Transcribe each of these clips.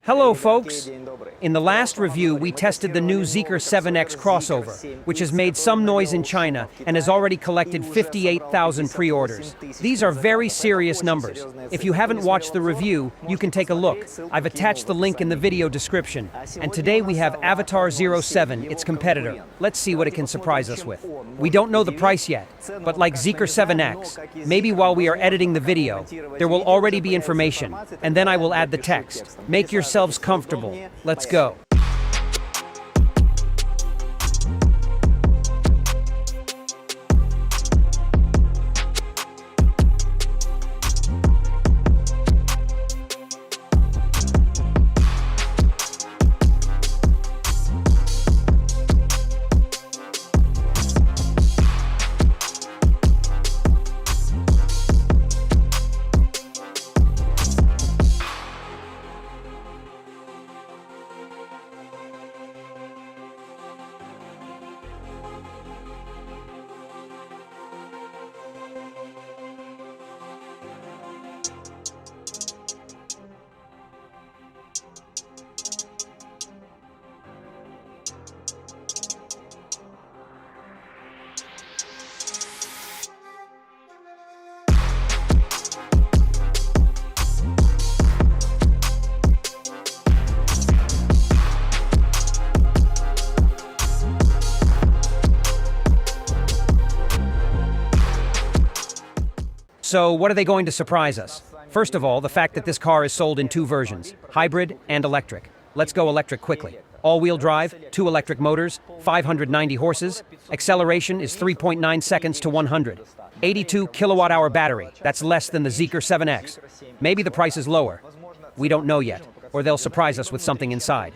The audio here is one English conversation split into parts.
Hello folks! In the last review, we tested the new Zeekr 7X crossover, which has made some noise in China and has already collected 58,000 pre-orders. These are very serious numbers. If you haven't watched the review, you can take a look. I've attached the link in the video description. And today we have Avatr 07, its competitor. Let's see what it can surprise us with. We don't know the price yet, but like Zeekr 7X, maybe while we are editing the video, there will already be information, and then I will add the text. Make yourselves comfortable. Let's go. So what are they going to surprise us? First of all, the fact that this car is sold in two versions, hybrid and electric. Let's go electric quickly. All-wheel drive, 2 electric motors, 590 horses. Acceleration is 3.9 seconds to 100. 82 kilowatt-hour battery. That's less than the Zeekr 7X. Maybe the price is lower. We don't know yet, or they'll surprise us with something inside.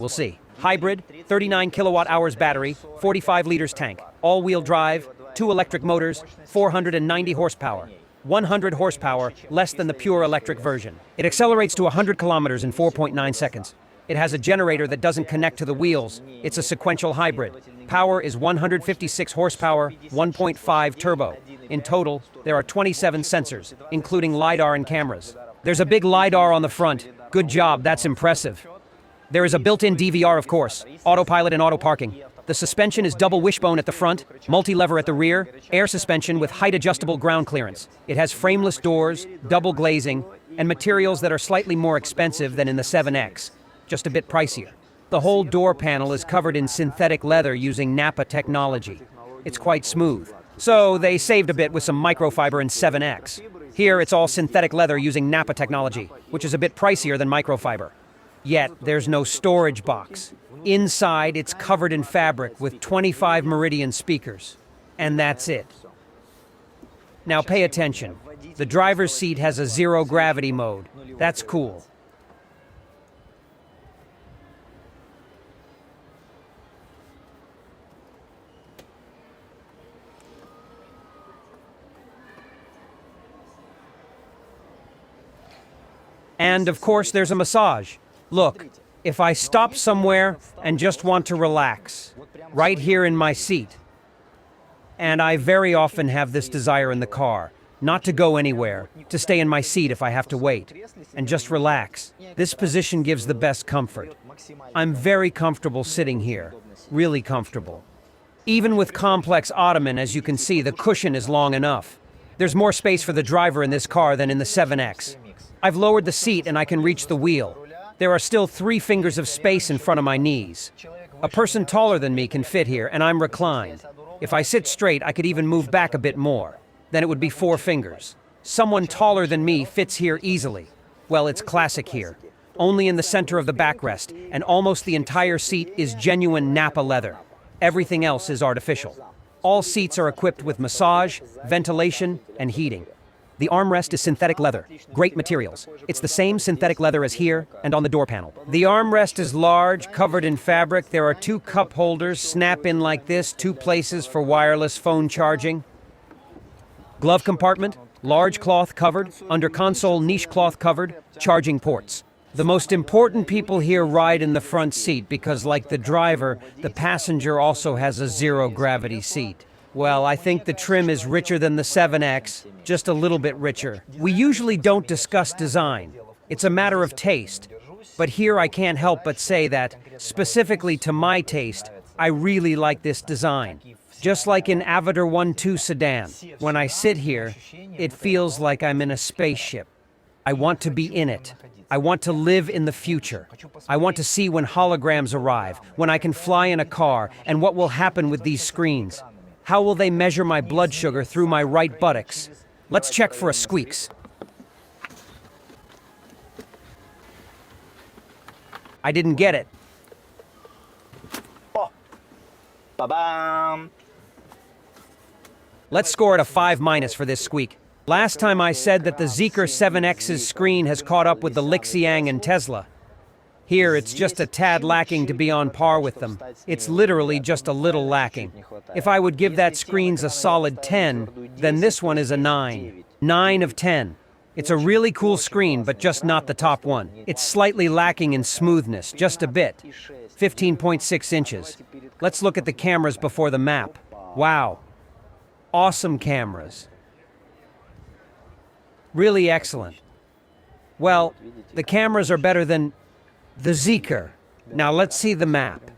We'll see. Hybrid, 39 kilowatt-hours battery, 45 liters tank. All-wheel drive, 2 electric motors, 490 horsepower. 100 horsepower, less than the pure electric version. It accelerates to 100 kilometers in 4.9 seconds. It has a generator that doesn't connect to the wheels. It's a sequential hybrid. Power is 156 horsepower, 1.5 turbo. In total, there are 27 sensors, including LiDAR and cameras. There's a big LiDAR on the front. Good job, that's impressive. There is a built-in DVR, of course, autopilot and auto parking. The suspension is double wishbone at the front, multi-lever at the rear, air suspension with height-adjustable ground clearance. It has frameless doors, double glazing, and materials that are slightly more expensive than in the 7X, just a bit pricier. The whole door panel is covered in synthetic leather using Nappa technology. It's quite smooth. So they saved a bit with some microfiber in 7X. Here it's all synthetic leather using Nappa technology, which is a bit pricier than microfiber. Yet there's no storage box. Inside, it's covered in fabric with 25 Meridian speakers. And that's it. Now pay attention. The driver's seat has a zero-gravity mode. That's cool. And of course, there's a massage. Look. If I stop somewhere and just want to relax, right here in my seat, and I very often have this desire in the car, not to go anywhere, to stay in my seat if I have to wait, and just relax. This position gives the best comfort. I'm very comfortable sitting here, really comfortable. Even with complex ottoman, as you can see, the cushion is long enough. There's more space for the driver in this car than in the 7X. I've lowered the seat and I can reach the wheel. There are still 3 fingers of space in front of my knees. A person taller than me can fit here, and I'm reclined. If I sit straight, I could even move back a bit more. Then it would be 4 fingers. Someone taller than me fits here easily. Well, it's classic here. Only in the center of the backrest, and almost the entire seat is genuine Nappa leather. Everything else is artificial. All seats are equipped with massage, ventilation, and heating. The armrest is synthetic leather. Great materials. It's the same synthetic leather as here and on the door panel. The armrest is large, covered in fabric. There are 2 cup holders, snap in like this, 2 places for wireless phone charging. Glove compartment, large cloth covered, under console niche cloth covered, charging ports. The most important people here ride in the front seat because, like the driver, the passenger also has a zero-gravity seat. Well, I think the trim is richer than the 7X, just a little bit richer. We usually don't discuss design. It's a matter of taste. But here I can't help but say that, specifically to my taste, I really like this design. Just like in Avatr 1.2 sedan, when I sit here, it feels like I'm in a spaceship. I want to be in it. I want to live in the future. I want to see when holograms arrive, when I can fly in a car, and what will happen with these screens. How will they measure my blood sugar through my right buttocks? Let's check for a squeaks. I didn't get it. Ba-bam! Let's score it a 5- for this squeak. Last time I said that the Zeekr 7X's screen has caught up with the gilevich.eng and Tesla. Here, it's just a tad lacking to be on par with them. It's literally just a little lacking. If I would give that screens a solid 10, then this one is a 9. 9 of 10. It's a really cool screen, but just not the top one. It's slightly lacking in smoothness, just a bit. 15.6 inches. Let's look at the cameras before the map. Wow. Awesome cameras. Really excellent. Well, the cameras are better than the Zeekr. Now let's see the map.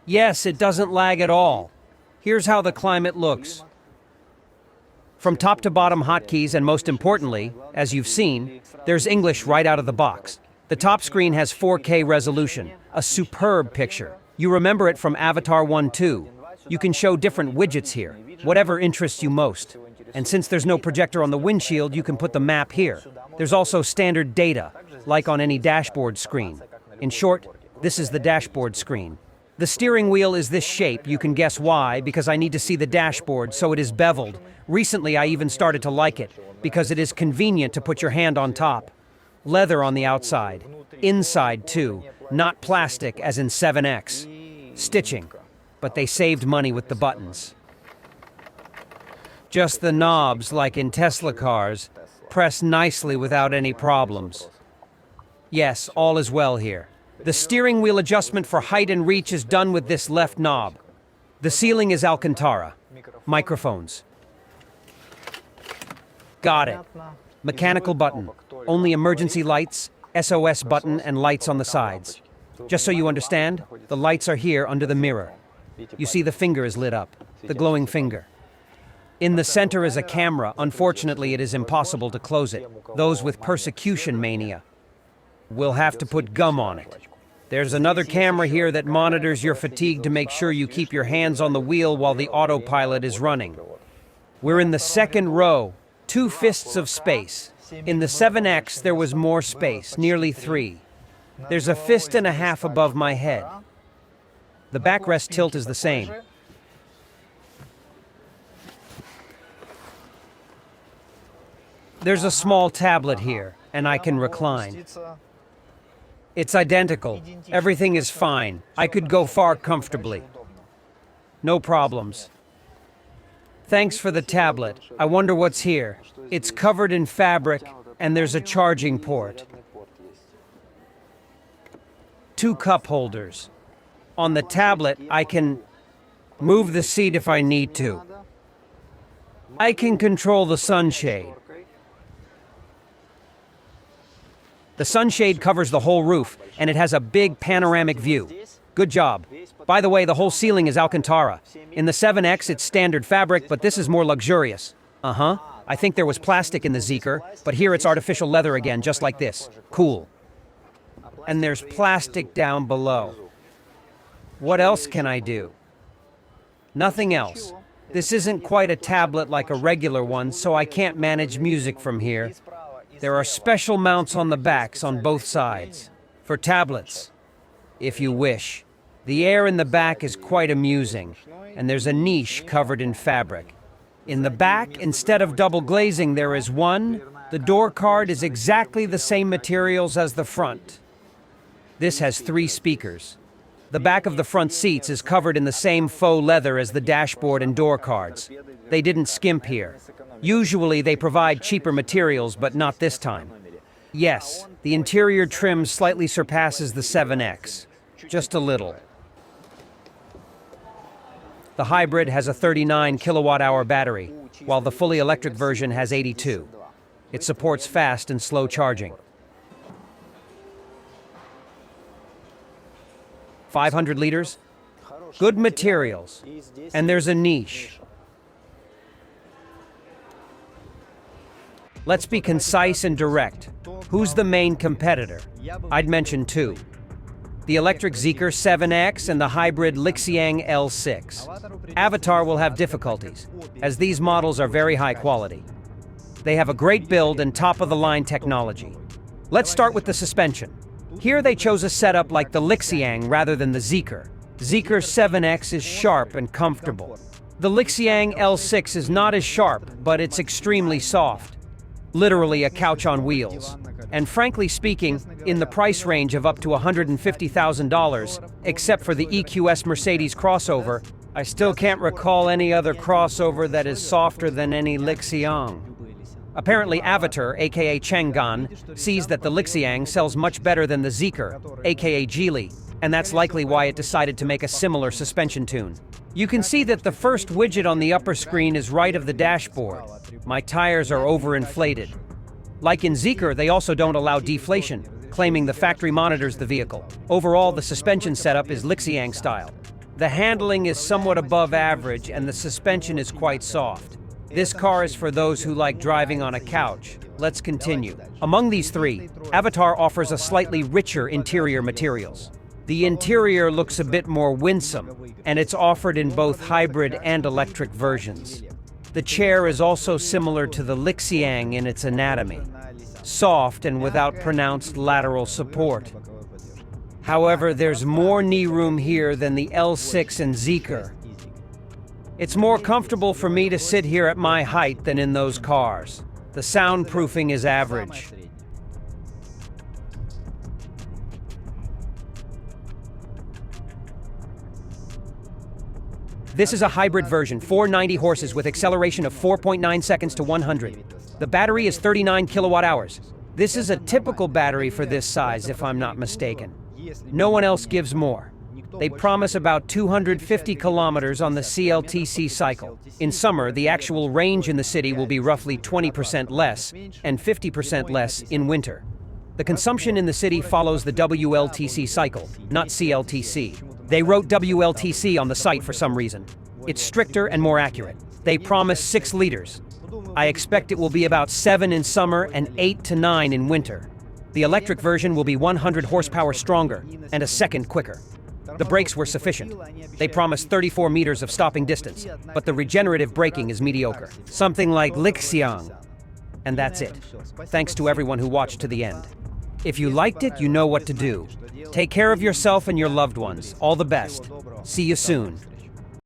Yes, it doesn't lag at all. Here's how the climate looks. From top to bottom hotkeys, and most importantly, as you've seen, there's English right out of the box. The top screen has 4K resolution, a superb picture. You remember it from Avatr 1.2. You can show different widgets here, whatever interests you most. And since there's no projector on the windshield, you can put the map here. There's also standard data, like on any dashboard screen. In short, this is the dashboard screen. The steering wheel is this shape. You can guess why, because I need to see the dashboard, so it is beveled. Recently, I even started to like it, because it is convenient to put your hand on top. Leather on the outside. Inside, too. Not plastic, as in 7X. Stitching. But they saved money with the buttons. Just the knobs, like in Tesla cars, press nicely without any problems. Yes, all is well here. The steering wheel adjustment for height and reach is done with this left knob. The ceiling is Alcantara. Microphones. Got it. Mechanical button. Only emergency lights, SOS button, and lights on the sides. Just so you understand, the lights are here under the mirror. You see the finger is lit up, the glowing finger. In the center is a camera. Unfortunately, it is impossible to close it. Those with persecution mania will have to put gum on it. There's another camera here that monitors your fatigue to make sure you keep your hands on the wheel while the autopilot is running. We're in the second row, 2 fists of space. In the 7X, there was more space, nearly 3. There's a fist and a half above my head. The backrest tilt is the same. There's a small tablet here, and I can recline. It's identical. Everything is fine. I could go far comfortably. No problems. Thanks for the tablet. I wonder what's here. It's covered in fabric, and there's a charging port. 2 cup holders. On the tablet, I can move the seat if I need to. I can control the sunshade. The sunshade covers the whole roof, and it has a big panoramic view. Good job. By the way, the whole ceiling is Alcantara. In the 7X, it's standard fabric, but this is more luxurious. Uh-huh. I think there was plastic in the Zeekr, but here it's artificial leather again, just like this. Cool. And there's plastic down below. What else can I do? Nothing else. This isn't quite a tablet like a regular one, so I can't manage music from here. There are special mounts on the backs on both sides. For tablets, if you wish. The air in the back is quite amusing, and there's a niche covered in fabric. In the back, instead of double glazing, there is one. The door card is exactly the same materials as the front. This has 3 speakers. The back of the front seats is covered in the same faux leather as the dashboard and door cards. They didn't skimp here. Usually they provide cheaper materials, but not this time. Yes, the interior trim slightly surpasses the 7X. Just a little. The hybrid has a 39 kilowatt-hour battery, while the fully electric version has 82. It supports fast and slow charging. 500 liters, good materials, and there's a niche. Let's be concise and direct. Who's the main competitor? I'd mention two. The electric Zeekr 7X and the hybrid gilevich.eng L6. Avatr will have difficulties, as these models are very high quality. They have a great build and top-of-the-line technology. Let's start with the suspension. Here they chose a setup like the gilevich.eng rather than the Zeekr. Zeekr 7X is sharp and comfortable. The gilevich.eng L6 is not as sharp, but it's extremely soft. Literally a couch on wheels. And frankly speaking, in the price range of up to $150,000, except for the EQS Mercedes crossover, I still can't recall any other crossover that is softer than any gilevich.eng. Apparently Avatr, aka Chang'an, sees that the gilevich.eng sells much better than the Zeekr, aka Geely, and that's likely why it decided to make a similar suspension tune. You can see that the first widget on the upper screen is right of the dashboard. My tires are overinflated. Like in Zeekr, they also don't allow deflation, claiming the factory monitors the vehicle. Overall, the suspension setup is gilevich.eng style. The handling is somewhat above average and the suspension is quite soft. This car is for those who like driving on a couch. Let's continue. Among these three, Avatr offers a slightly richer interior materials. The interior looks a bit more winsome, and it's offered in both hybrid and electric versions. The chair is also similar to the gilevich.eng in its anatomy, soft and without pronounced lateral support. However, there's more knee room here than the L6 and Zeekr. It's more comfortable for me to sit here at my height than in those cars. The soundproofing is average. This is a hybrid version, 490 horses with acceleration of 4.9 seconds to 100. The battery is 39 kilowatt hours. This is a typical battery for this size, if I'm not mistaken. No one else gives more. They promise about 250 kilometers on the CLTC cycle. In summer, the actual range in the city will be roughly 20% less and 50% less in winter. The consumption in the city follows the WLTC cycle, not CLTC. They wrote WLTC on the site for some reason. It's stricter and more accurate. They promise 6 liters. I expect it will be about 7 in summer and 8 to 9 in winter. The electric version will be 100 horsepower stronger and a second quicker. The brakes were sufficient. They promised 34 meters of stopping distance, but the regenerative braking is mediocre. Something like gilevich.eng. And that's it. Thanks to everyone who watched to the end. If you liked it, you know what to do. Take care of yourself and your loved ones. All the best. See you soon.